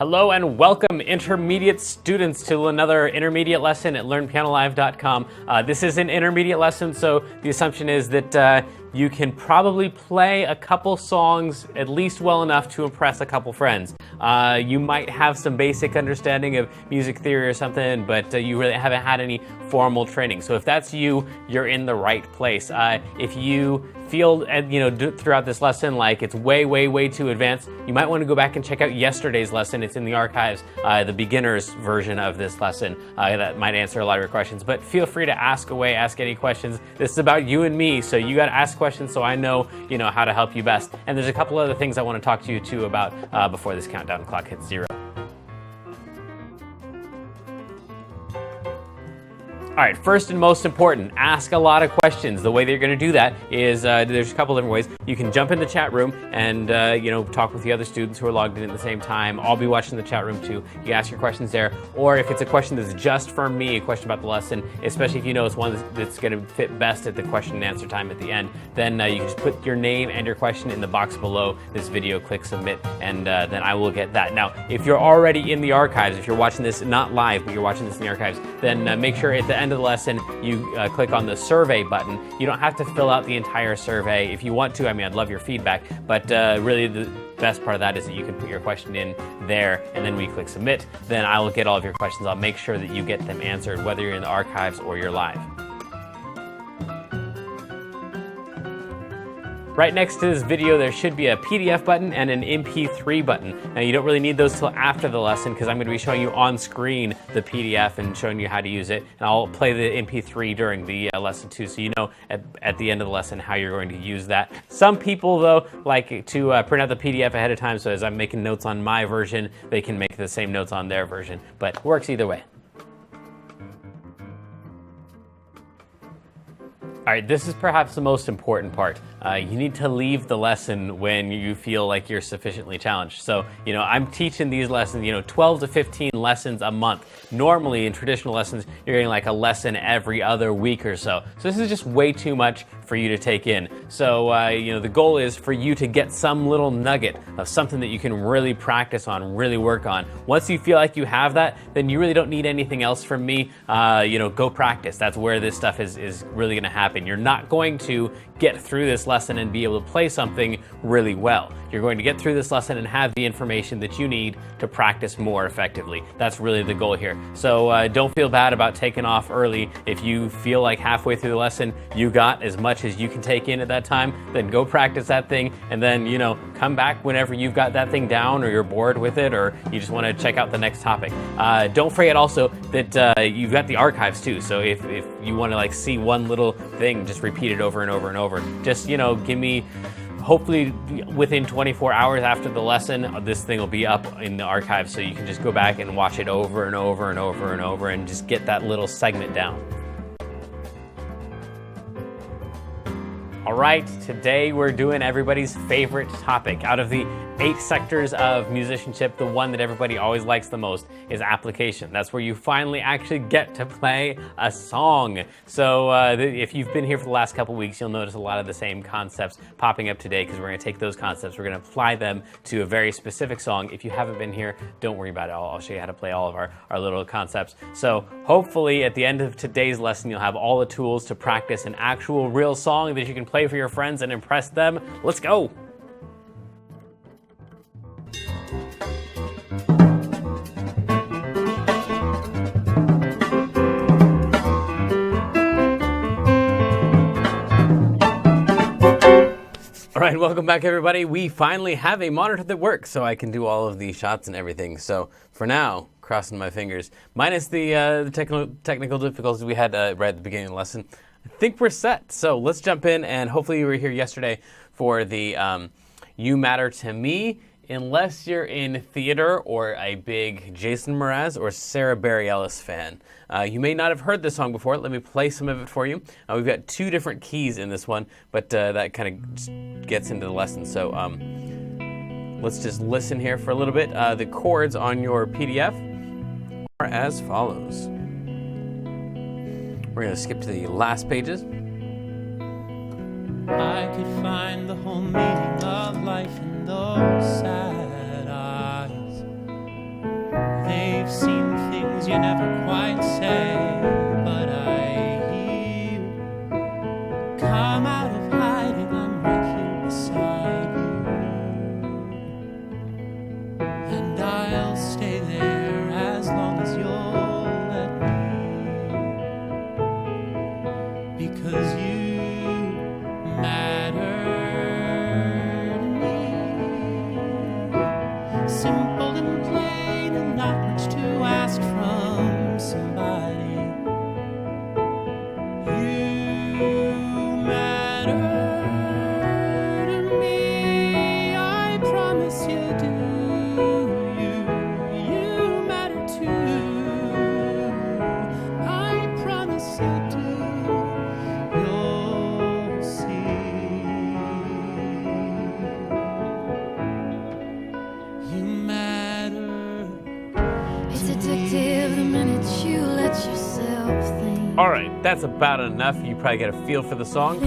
Hello and welcome, intermediate students, to another intermediate lesson at LearnPianoLive.com. This is an intermediate lesson, so the assumption is that you can probably play a couple songs at least well enough to impress a couple friends. You might have some basic understanding of music theory or something, but you really haven't had any formal training. So if that's you, you're in the right place. If you feel, throughout this lesson like it's way too advanced, you might want to go back and check out yesterday's lesson. It's in the archives, the beginner's version of this lesson. That might answer a lot of your questions, but feel free to ask away, ask any questions. This is about you and me, so you got to ask questions so I know, how to help you best. And there's a couple other things I want to talk to you too about before this countdown clock hits 0. All right, first and most important, ask a lot of questions. The way that you're going to do that is there's a couple different ways. You can jump in the chat room and talk with the other students who are logged in at the same time. I'll be watching the chat room too. You can ask your questions there. Or if it's a question that's just for me, a question about the lesson, especially if you know it's one that's going to fit best at the question and answer time at the end, then you can just put your name and your question in the box below this video, click submit, and then I will get that. Now, if you're already in the archives, if you're watching this not live, but you're watching this in the archives, then make sure at the end of the lesson you click on the survey button. You don't have to fill out the entire survey. If you want to, I'd love your feedback, but really the best part of that is that you can put your question in there, and then we click submit. Then I will get all of your questions. I'll make sure that you get them answered, whether you're in the archives or you're live. Right next to this video, there should be a PDF button and an MP3 button. Now, you don't really need those till after the lesson because I'm going to be showing you on screen the PDF and showing you how to use it. And I'll play the MP3 during the lesson too, so you know at the end of the lesson how you're going to use that. Some people, though, like to print out the PDF ahead of time, so as I'm making notes on my version, they can make the same notes on their version, but it works either way. All right, this is perhaps the most important part. You need to leave the lesson when you feel like you're sufficiently challenged. So, I'm teaching these lessons, 12 to 15 lessons a month. Normally, in traditional lessons, you're getting like a lesson every other week or so. So this is just way too much for you to take in. So, the goal is for you to get some little nugget of something that you can really practice on, really work on. Once you feel like you have that, then you really don't need anything else from me. Go practice. That's where this stuff is really going to happen. You're not going to get through this lesson and be able to play something really well. You're going to get through this lesson and have the information that you need to practice more effectively. That's really the goal here. So don't feel bad about taking off early. If you feel like halfway through the lesson you got as much as you can take in at that time, then go practice that thing, and then come back whenever you've got that thing down, or you're bored with it, or you just want to check out the next topic. Don't forget also that you've got the archives too. So if you want to see one little thing, just repeat it over and over and over. Just give me, hopefully within 24 hours after the lesson, this thing will be up in the archive, so you can just go back and watch it over and over and over and over and just get that little segment down. All right, today we're doing everybody's favorite topic. Out of the 8 sectors of musicianship, the one that everybody always likes the most is application. That's where you finally actually get to play a song. So if you've been here for the last couple weeks, you'll notice a lot of the same concepts popping up today, because we're going to take those concepts, we're going to apply them to a very specific song. If you haven't been here, don't worry about it. I'll show you how to play all of our little concepts. So hopefully at the end of today's lesson, you'll have all the tools to practice an actual real song that you can play for your friends and impress them. Let's go. All right, welcome back, everybody. We finally have a monitor that works, so I can do all of the shots and everything. So for now, crossing my fingers, minus the technical difficulties we had right at the beginning of the lesson, I think we're set. So let's jump in, and hopefully you were here yesterday for the You Matter to Me. Unless you're in theater or a big Jason Mraz or Sarah Bareilles fan. You may not have heard this song before. Let me play some of it for you. We've got 2 different keys in this one, but that kind of gets into the lesson. So let's just listen here for a little bit. The chords on your PDF are as follows. We're going to skip to the last pages. I could find the whole meaning of life in those sad eyes. you never quite say, but I hear you come out of hiding. I'm right here beside you, and I'll stay there as long as you'll let me, because you matter to me. Simple and plain, and not much to ask from somebody. You matter to me. I promise you do. You matter too. I promise you do. You'll see. You matter. It's addictive the minute you let yourself think. All right, that's about enough. You probably get a feel for the song.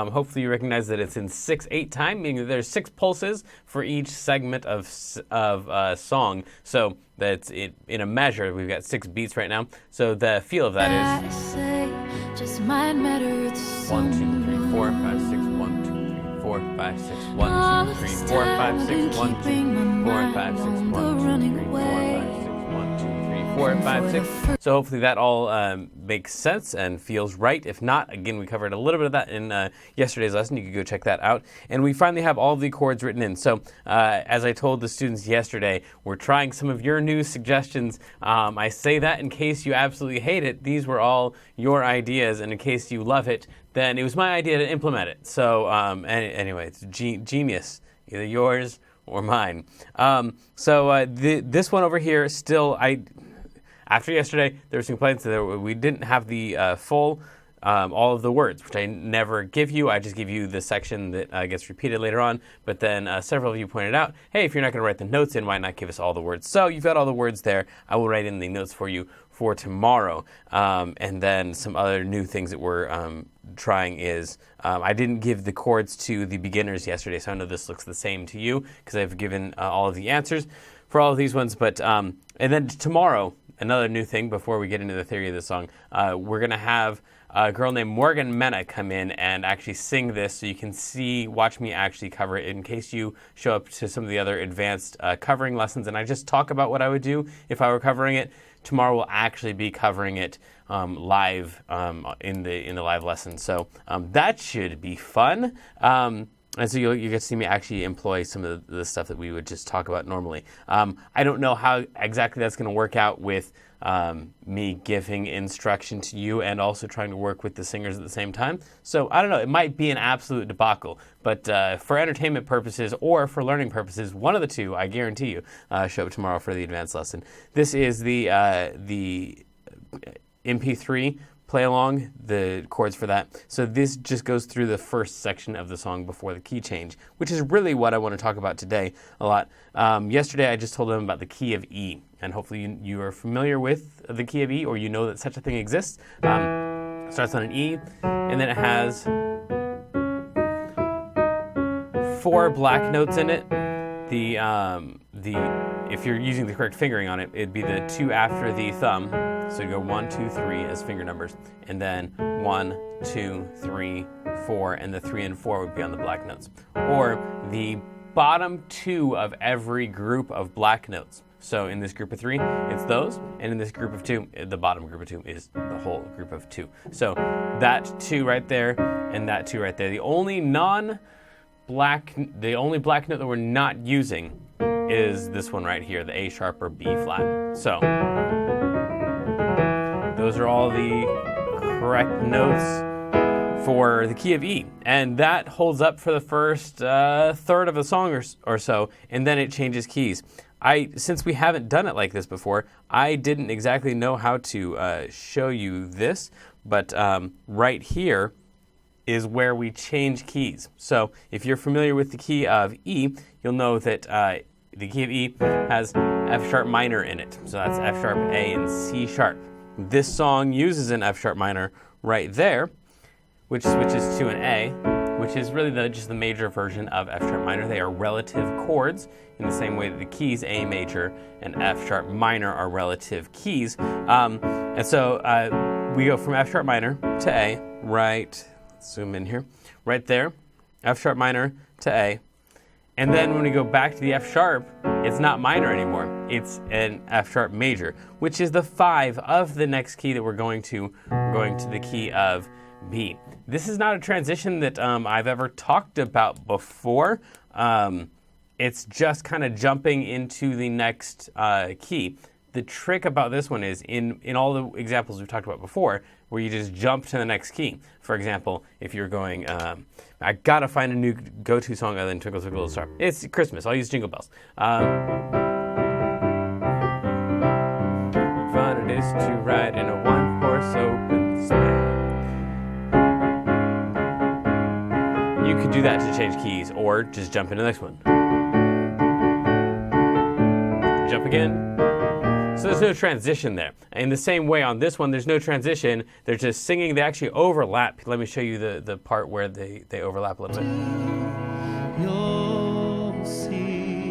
Hopefully you recognize that it's in 6/8 time, meaning that there's 6 pulses for each segment of song. So that's it in a measure. We've got 6 beats right now. So the feel of that I say just might matter to 1, 2, 3, 4, 5, 6, 1, 2, 3, 4, 5, 6, 1, 2, 3, 4, 5, 6, 1, 2, 4, 5, 6, 1, 2, 3, 4, 5, 6, 1, 2, 3, 4, 5, 6. So hopefully that all makes sense and feels right. If not, again, we covered a little bit of that in yesterday's lesson. You can go check that out. And we finally have all of the chords written in. So as I told the students yesterday, we're trying some of your new suggestions. I say that in case you absolutely hate it. These were all your ideas. And in case you love it, then it was my idea to implement it. So anyway, it's genius, either yours or mine. This one over here, still, after yesterday, there were some complaints that we didn't have the full, all of the words, which I never give you. I just give you the section that gets repeated later on. But then several of you pointed out, hey, if you're not going to write the notes in, why not give us all the words? So you've got all the words there. I will write in the notes for you for tomorrow. And then some other new things that we're trying is, I didn't give the chords to the beginners yesterday, so I know this looks the same to you because I've given all of the answers for all of these ones. But and then tomorrow, another new thing before we get into the theory of the song, we're going to have a girl named Morgan Mena come in and actually sing this so you can watch me actually cover it in case you show up to some of the other advanced covering lessons and I just talk about what I would do if I were covering it. Tomorrow we'll actually be covering it live in the live lesson. So that should be fun. And so you get to see me actually employ some of the stuff that we would just talk about normally. I don't know how exactly that's going to work out with me giving instruction to you and also trying to work with the singers at the same time. So I don't know. It might be an absolute debacle. But for entertainment purposes or for learning purposes, one of the two, I guarantee you, show up tomorrow for the advanced lesson. This is the MP3 play along, the chords for that. So this just goes through the first section of the song before the key change, which is really what I want to talk about today a lot. Yesterday I just told them about the key of E, and hopefully you are familiar with the key of E, or you know that such a thing exists. It starts on an E, and then it has 4 black notes in it. If you're using the correct fingering on it, it'd be the 2 after the thumb. So you go 1, 2, 3 as finger numbers, and then 1, 2, 3, 4, and the 3 and 4 would be on the black notes. Or the bottom 2 of every group of black notes. So in this group of 3, it's those, and in this group of 2, the bottom group of 2 is the whole group of 2. So that 2 right there, and that 2 right there. The only black note that we're not using is this one right here, the A sharp or B flat. So those are all the correct notes for the key of E. And that holds up for the first third of a song or so, and then it changes keys. Since we haven't done it like this before, I didn't exactly know how to show you this, but right here is where we change keys. So if you're familiar with the key of E, you'll know that the key of E has F sharp minor in it. So that's F sharp, A, and C sharp. This song uses an F sharp minor right there, which switches to an A, which is really just the major version of F sharp minor. They are relative chords in the same way that the keys A major and F sharp minor are relative keys. And so we go from F sharp minor to A, right, let's zoom in here, right there, F sharp minor to A. And then when we go back to the F sharp, it's not minor anymore. It's an F sharp major, which is the 5 of the next key that we're going to. We're going to the key of B. This is not a transition that I've ever talked about before. It's just kind of jumping into the next key. The trick about this one is in all the examples we've talked about before, where you just jump to the next key. For example, if you're going, I gotta find a new go-to song other than Twinkle Twinkle Little Star. It's Christmas, I'll use Jingle Bells. Fun it is to ride in a one-horse open sleigh. You could do that to change keys, or just jump into the next one. Jump again. So there's no transition there. In the same way on this one, there's no transition. They're just singing. They actually overlap. Let me show you the part where they overlap a little bit.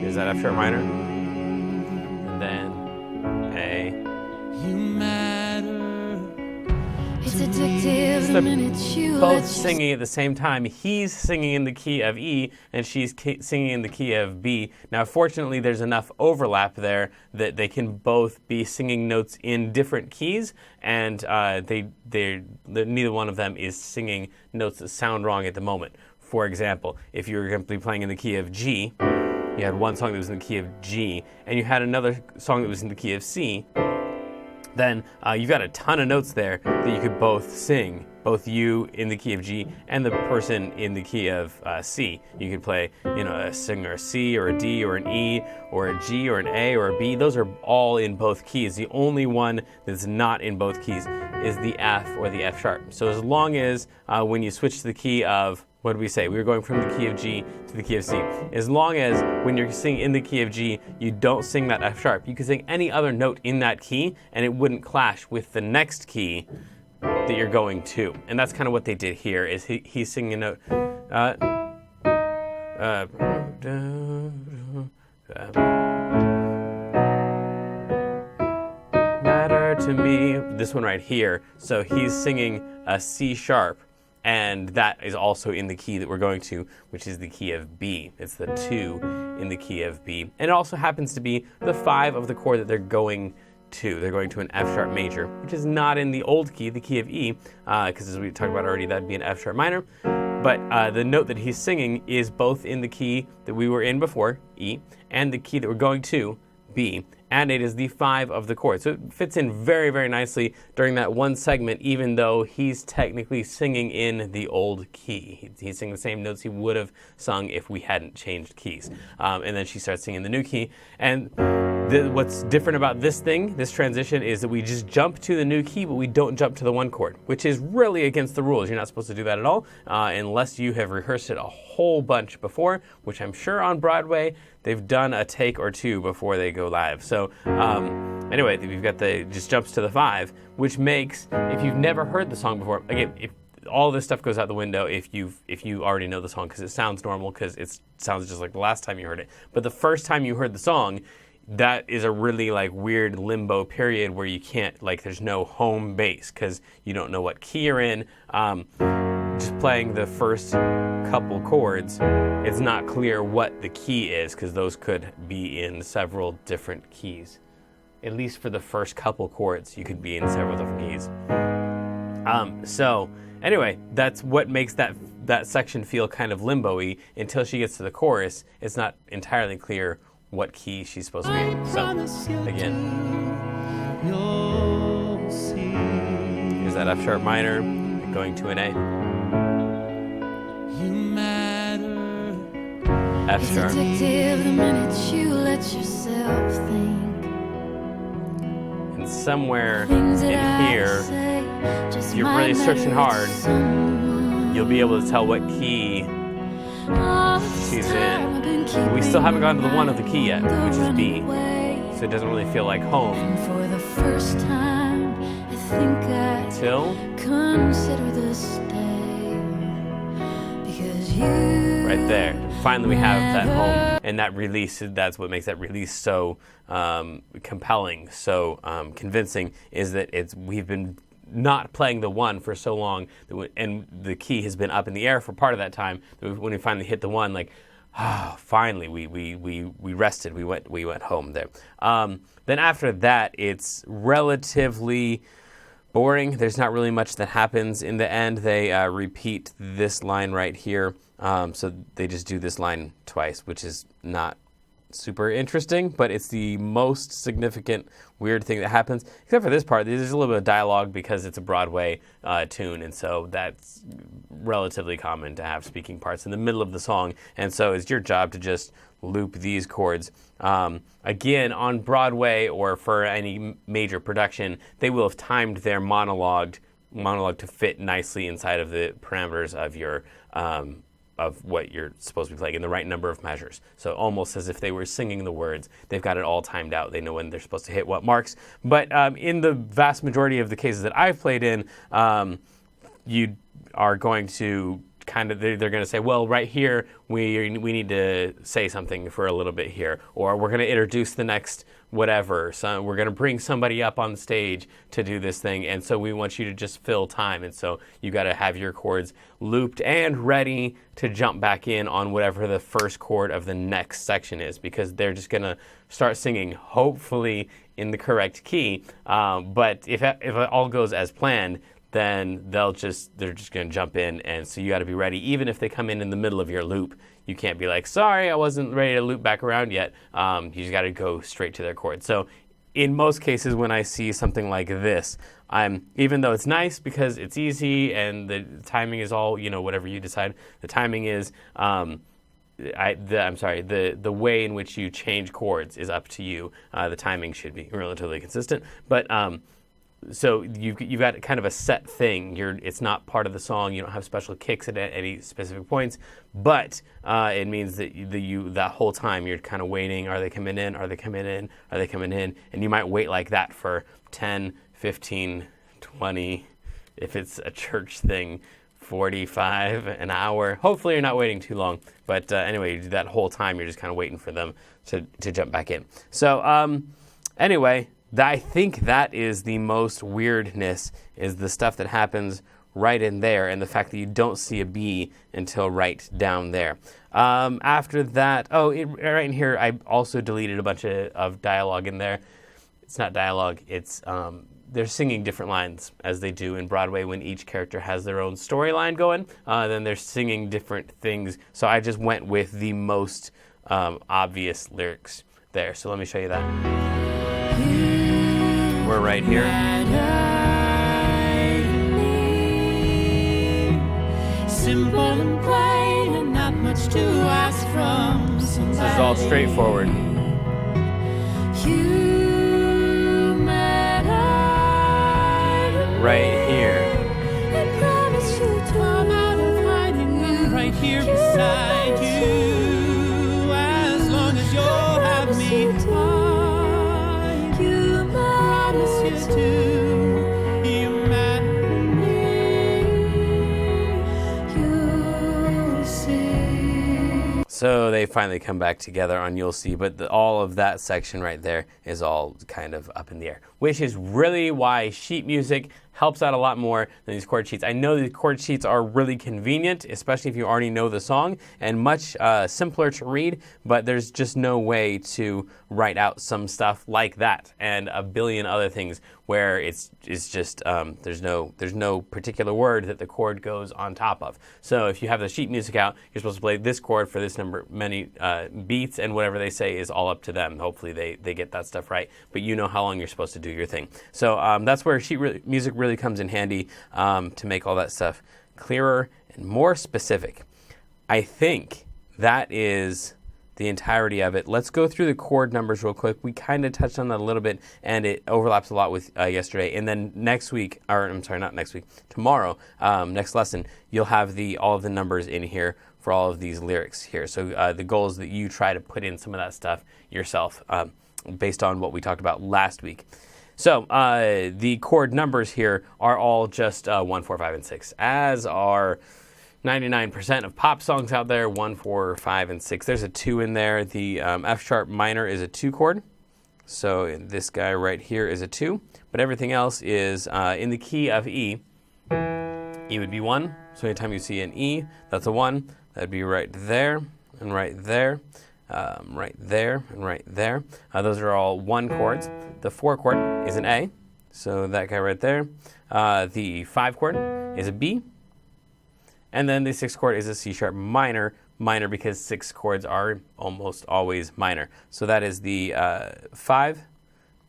Here's that F sharp minor. And then A. It's addictive the minute you Both singing at the same time. He's singing in the key of E, and she's singing in the key of B. Now, fortunately, there's enough overlap there that they can both be singing notes in different keys, and neither one of them is singing notes that sound wrong at the moment. For example, if you were going to be playing in the key of G, you had one song that was in the key of G, and you had another song that was in the key of C, then you've got a ton of notes there that you could both sing, both you in the key of G and the person in the key of C. You could play, sing a C or a D or an E or a G or an A or a B. Those are all in both keys. The only one that's not in both keys is the F or the F sharp. So as long as when you switch to the key of, what did we say? We were going from the key of G to the key of C. As long as when you're singing in the key of G, you don't sing that F sharp. You could sing any other note in that key, and it wouldn't clash with the next key that you're going to. And that's kind of what they did here, is he's singing a note. Matter to me, this one right here. So he's singing a C sharp. And that is also in the key that we're going to, which is the key of B. It's the 2 in the key of B. And it also happens to be the 5 of the chord that they're going to. They're going to an F sharp major, which is not in the old key, the key of E, because as we talked about already, that'd be an F sharp minor. But the note that he's singing is both in the key that we were in before, E, and the key that we're going to, B, and it is the 5 of the chord. So it fits in very, very nicely during that one segment, even though he's technically singing in the old key. He's singing the same notes he would have sung if we hadn't changed keys. And then she starts singing the new key. And what's different about this transition, is that we just jump to the new key, but we don't jump to the one chord, which is really against the rules. You're not supposed to do that at all, unless you have rehearsed it a whole bunch before, which I'm sure on Broadway they've done a take or two before they go live. So anyway, we've got just jumps to the 5, which makes, if you've never heard the song before, again, if all this stuff goes out the window if you already know the song, because it sounds normal, because it sounds just like the last time you heard it. But the first time you heard the song, that is a really weird limbo period where you can't, there's no home base because you don't know what key you're in. Just playing the first couple chords, it's not clear what the key is, because those could be in several different keys. At least for the first couple chords, you could be in several different keys. So anyway, that's what makes that section feel kind of limbo-y. Until she gets to the chorus, it's not entirely clear what key she's supposed to be in. So again, here's that F sharp minor going to an A. F sharp. It's addictive the minute you let yourself think. And somewhere in here, if you're really searching hard, you'll be able to tell what key she's in. We still haven't gotten to the 1 of the key yet, which is B. So it doesn't really feel like home. And for the first time, I think I Till consider this day, because Right there. Finally, we have that home, and that release. That's what makes that release so compelling, so convincing. Is that we've been not playing the one for so long, and the key has been up in the air for part of that time. When we finally hit the one, like, finally, we rested. We went home there. Then after that, it's relatively boring. There's not really much that happens. In the end, they repeat this line right here. So they just do this line twice, which is not super interesting, but it's the most significant weird thing that happens, except for this part. There's a little bit of dialogue because it's a Broadway tune, and so that's relatively common to have speaking parts in the middle of the song, and so it's your job to just loop these chords. Again, on Broadway or for any major production, they will have timed their monologue to fit nicely inside of the parameters of your of what you're supposed to be playing in the right number of measures. So almost as if they were singing the words. They've got it all timed out. They know when they're supposed to hit what marks. But in the vast majority of the cases that I've played in, you are going to they're going to say, well, right here, we need to say something for a little bit here, or we're going to introduce the next whatever. So we're going to bring somebody up on stage to do this thing, and so we want you to just fill time. And so you got to have your chords looped and ready to jump back in on whatever the first chord of the next section is, because they're just going to start singing, hopefully in the correct key. But if it all goes as planned, then they're just going to jump in, and so you got to be ready. Even if they come in the middle of your loop, you can't be like, sorry, I wasn't ready to loop back around yet. You just got to go straight to their chord. So in most cases, when I see something like this, even though it's nice because it's easy and the timing is all, whatever you decide the timing is, the way in which you change chords is up to you. The timing should be relatively consistent, but so you've got kind of a set thing. It's not part of the song. You don't have special kicks at any specific points, but it means that that whole time you're kind of waiting. Are they coming in? Are they coming in? Are they coming in? And you might wait like that for 10, 15, 20, if it's a church thing, 45, an hour. Hopefully you're not waiting too long. But anyway, you do that whole time. You're just kind of waiting for them to jump back in. So anyway, I think that is the most weirdness, is the stuff that happens right in there, and the fact that you don't see a B until right down there. After that, right in here, I also deleted a bunch of dialogue in there. It's not dialogue, it's they're singing different lines, as they do in Broadway when each character has their own storyline going. Then they're singing different things. So I just went with the most obvious lyrics there. So let me show you that. We're right here. Simple and plain, and not much to ask from somebody. This is all straightforward. Right here. I promise you to come out of hiding. I'm right here beside you. As long as you'll have me. You promise you to. You matter to me. You'll see. So they finally come back together on You'll See, but all of that section right there is all kind of up in the air, which is really why sheet music helps out a lot more than these chord sheets. I know the chord sheets are really convenient, especially if you already know the song, and much simpler to read, but there's just no way to write out some stuff like that and a billion other things where it's just there's no particular word that the chord goes on top of. So if you have the sheet music out, you're supposed to play this chord for this many beats, and whatever they say is all up to them. Hopefully they get that stuff right, but you know how long you're supposed to do your thing. So that's where sheet music really comes in handy to make all that stuff clearer and more specific. I think that is the entirety of it. Let's go through the chord numbers real quick. We kind of touched on that a little bit, and it overlaps a lot with yesterday. And then tomorrow, next lesson, you'll have all of the numbers in here for all of these lyrics here. So the goal is that you try to put in some of that stuff yourself based on what we talked about last week. So the chord numbers here are all just 1, 4, 5, and 6, as are 99% of pop songs out there, 1, 4, 5, and 6. There's a 2 in there. The F sharp minor is a 2 chord. So this guy right here is a 2. But everything else is in the key of E. E would be 1. So anytime you see an E, that's a 1. That'd be right there and right there, right there and right there. Those are all 1 chords. The 4 chord is an A. So that guy right there. The 5 chord is a B. And then the 6 chord is a C sharp minor, minor because 6 chords are almost always minor. So that is the 5,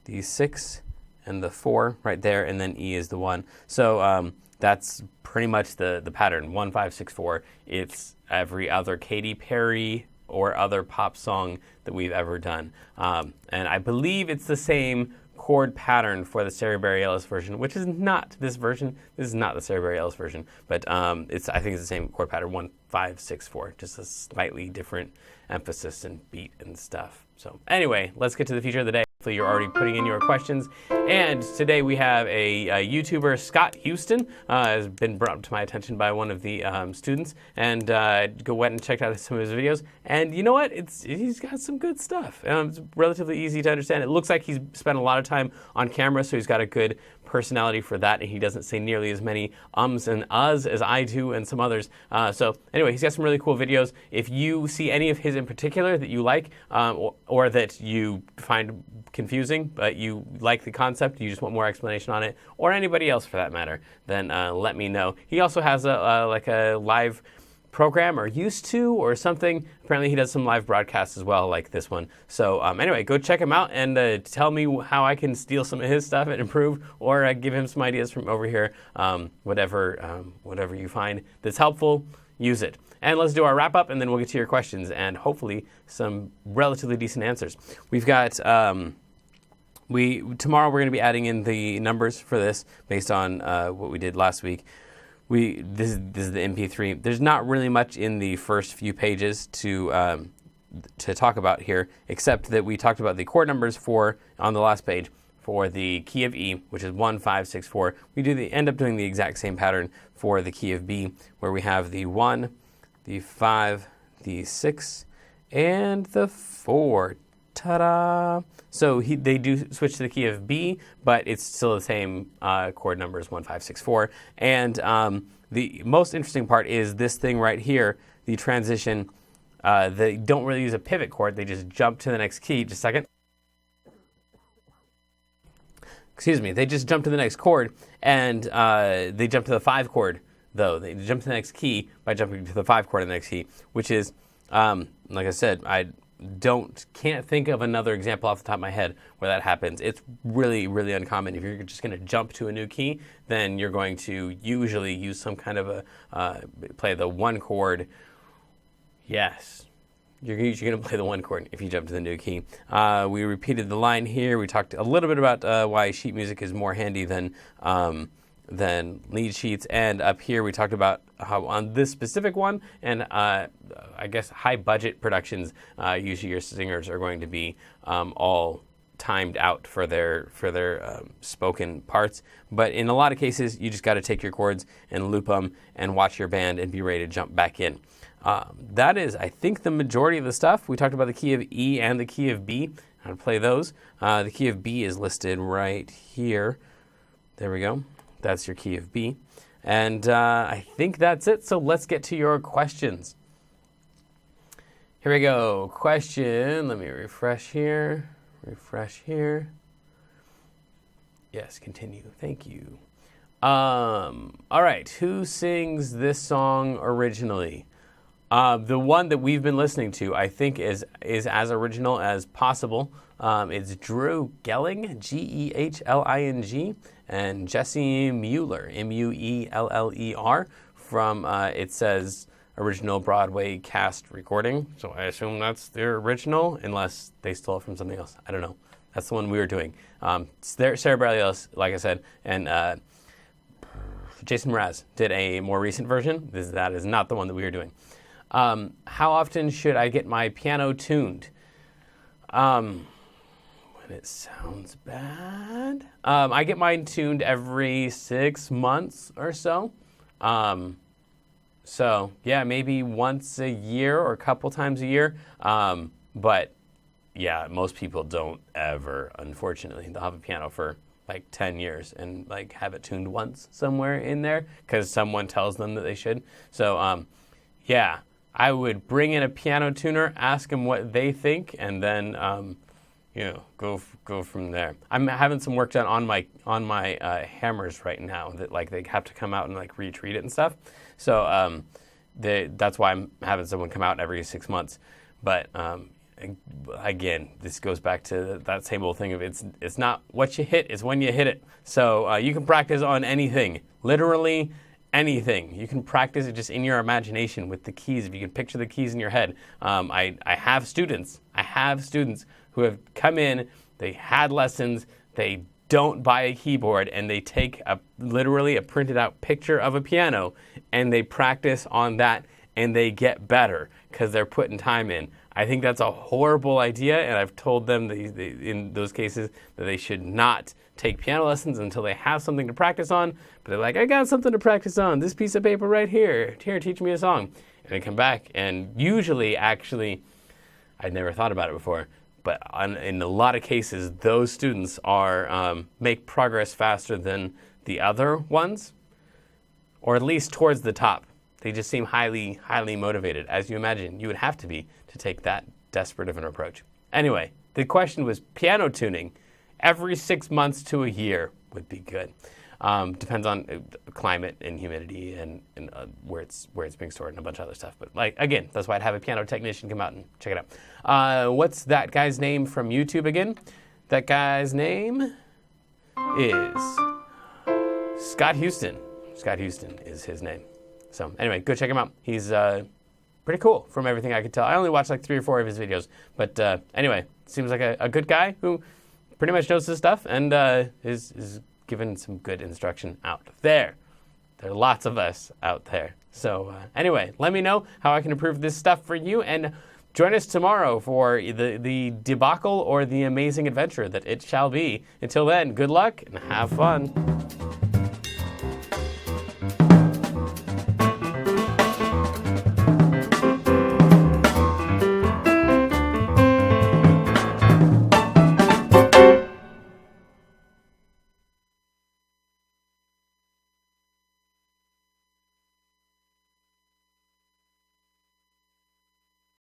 the 6, and the 4 right there, and then E is the 1. So that's pretty much the pattern, 1, 5, 6, 4. It's every other Katy Perry or other pop song that we've ever done. And I believe it's the same chord pattern for the Strawberry Ellis version, which is not this version. This is not the Strawberry Ellis version, but I think it's the same chord pattern, 1, 5, 6, 4, just a slightly different emphasis and beat and stuff. So anyway, let's get to the feature of the day. Hopefully you're already putting in your questions. And today we have a YouTuber, Scott Houston, has been brought to my attention by one of the students, and went and checked out some of his videos. And you know what? He's got some good stuff. It's relatively easy to understand. It looks like he's spent a lot of time on camera, so he's got a good personality for that, and he doesn't say nearly as many ums and uhs as I do and some others. So anyway, he's got some really cool videos. If you see any of his in particular that you like, or that you find confusing, but you like the concept, you just want more explanation on it, or anybody else for that matter, then let me know. He also has a live program, or used to, or something. Apparently he does some live broadcasts as well, like this one. So anyway, go check him out and tell me how I can steal some of his stuff and improve, or give him some ideas from over here. Whatever you find that's helpful, use it. And let's do our wrap up, and then we'll get to your questions and hopefully some relatively decent answers. We've got tomorrow we're going to be adding in the numbers for this based on what we did last week. This is the MP3. There's not really much in the first few pages to talk about here, except that we talked about the chord numbers on the last page for the key of E, which is 1, 5, 6, 4. We end up doing the exact same pattern for the key of B, where we have the 1, the 5, the 6, and the 4. Ta-da! So they do switch to the key of B, but it's still the same chord numbers, 1, 5, 6, 4. And the most interesting part is this thing right here, the transition. They don't really use a pivot chord. They just jump to the next key. Just a second. Excuse me. They just jump to the next chord, and they jump to the 5 chord, though. They jump to the next key by jumping to the 5 chord in the next key, which is, like I said, I can't think of another example off the top of my head where that happens. It's really, really uncommon. If you're just going to jump to a new key, then you're going to usually use some kind of play the 1 chord. Yes, you're usually going to play the 1 chord if you jump to the new key. We repeated the line here. We talked a little bit about why sheet music is more handy than lead sheets, and up here we talked about how on this specific one, and I guess high budget productions, usually your singers are going to be all timed out for their spoken parts, but in a lot of cases you just got to take your chords and loop them and watch your band and be ready to jump back in. That is, I think, the majority of the stuff. We talked about the key of E and the key of B, how to play those. The key of B is listed right here. There we go. That's your key of B. And I think that's it. So let's get to your questions. Here we go. Question. Let me refresh here. Refresh here. Yes, continue. Thank you. All right. Who sings this song originally? The one that we've been listening to, I think, is as original as possible. It's Drew Gelling, Gehling, and Jesse Mueller, Mueller, from, it says, original Broadway cast recording. So I assume that's their original, unless they stole it from something else. I don't know. That's the one we were doing. Sarah Bareilles, like I said, and Jason Mraz did a more recent version. That is not the one that we were doing. How often should I get my piano tuned? When it sounds bad. I get mine tuned every 6 months or so. So yeah, maybe once a year or a couple times a year. But yeah, most people don't ever, unfortunately. They'll have a piano for like 10 years and like have it tuned once somewhere in there because someone tells them that they should. So yeah, I would bring in a piano tuner, ask them what they think, and then go from there. I'm having some work done on my hammers right now that like they have to come out and like retreat it and stuff. So that's why I'm having someone come out every 6 months. But again, this goes back to that same old thing of it's not what you hit, it's when you hit it. So you can practice on anything, literally anything. You can practice it just in your imagination with the keys. If you can picture the keys in your head. I have students who have come in, they had lessons, they don't buy a keyboard, and they take literally a printed out picture of a piano and they practice on that and they get better because they're putting time in. I think that's a horrible idea, and I've told them in those cases that they should not take piano lessons until they have something to practice on. But they're like, I got something to practice on. This piece of paper right here. Here, teach me a song. And they come back, and usually, actually, I'd never thought about it before, but in a lot of cases, those students make progress faster than the other ones, or at least towards the top. They just seem highly, highly motivated, as you imagine you would have to be to take that desperate of an approach. Anyway, the question was piano tuning. Every 6 months to a year would be good. Depends on climate and humidity and where it's being stored and a bunch of other stuff. But like again, that's why I'd have a piano technician come out and check it out. What's that guy's name from YouTube again? That guy's name is Scott Houston. Scott Houston is his name. So anyway, go check him out. He's pretty cool from everything I could tell. I only watched like 3 or 4 of his videos. But anyway, seems like a good guy who pretty much knows his stuff and is giving some good instruction out there. There are lots of us out there. So anyway, let me know how I can improve this stuff for you. And join us tomorrow for the debacle or the amazing adventure that it shall be. Until then, good luck and have fun.